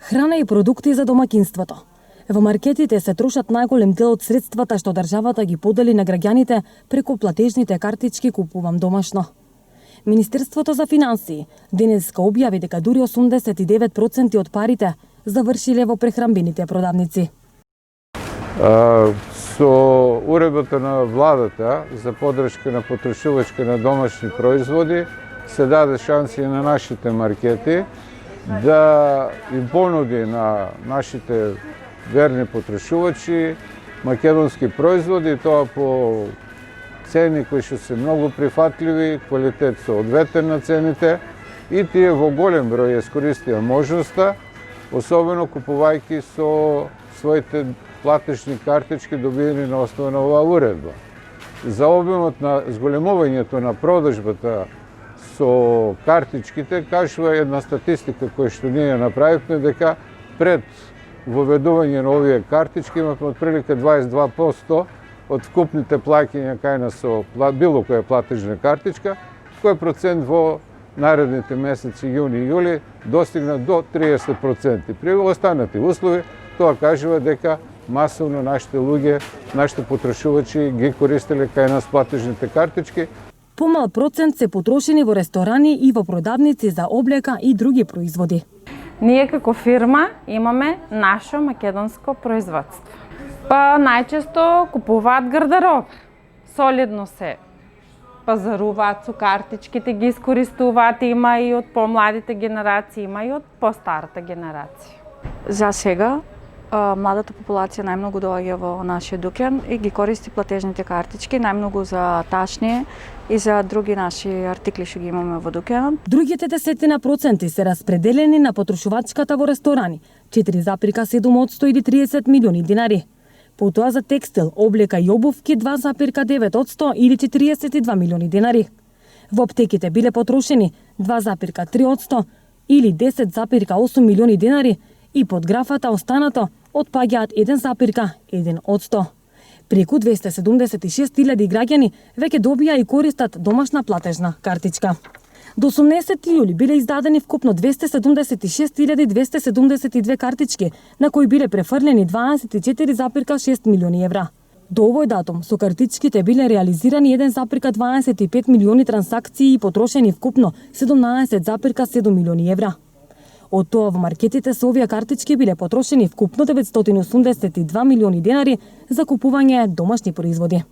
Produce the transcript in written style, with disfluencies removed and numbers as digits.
Храна и продукти за домаќинството. Во маркетите се трошат најголем дел од средствата што државата ги подели на граѓаните преку платежните картички Купувам домашно. Министерството за финансии денеска објави дека дури 89% од парите завршиле во прехрамбените продавници. Со уредбата на владата за поддршка на потрошувачка на домашни производи се даде шанси на нашите маркети да им понуди на нашите верни потрошувачи македонски производи, тоа по цени кои што се многу прифатливи, квалитет соодветен на цените, и тие во голем број искористија можноста, особено купувајќи со своите платежни картички добиени на основа на оваа уредба. За обемот на зголемувањето на продажбата со картичките кажува една статистика која што ние направивме, дека пред воведување на овие картички имавме отприлика 22% од вкупните плаќања кај нас со било која платежна картичка, кој процент во наредните месеци јуни и јули достигна до 30%. При останати услови тоа кажува дека масовно нашите луѓе, нашите потрошувачи ги користеле кај нас платежните картички. Помал процент се потрошени во ресторани и во продавници за облека и други производи. Ние како фирма имаме наше македонско производство. Па најчесто купуваат гардероб. Солидно се пазаруваат со картичките, ги искористуваат, има и од помладите генерации, има и од постарата генерација. За сега младата популација најмногу доаѓа во нашиот дуќан и ги користи платежните картички, најмногу за ташни и за други наши артикли што ги имаме во дуќанот. Другите 10% се распределени на потрошувачката во ресторани, 4,7% или 30 милиони динари. Потоа за текстил, облека и обувки 2,9% или 42 милиони динари. Во аптеките биле потрошени 2,3% или 10,8 милиони динари и под графата останато отпаѓаат 1,1%. Преку 276.000 граѓани веќе добија и користат домашна платежна картичка. До 18 јули биле издадени вкупно 276.272 картички, на кои биле префрлени 24,6 милиони евра. До овој датум со картичките биле реализирани 1,25 милиони трансакции и потрошени вкупно 17,7 милиони евра. Од тоа во маркетите со овие картички биле потрошени вкупно 982 милиони денари за купување домашни производи.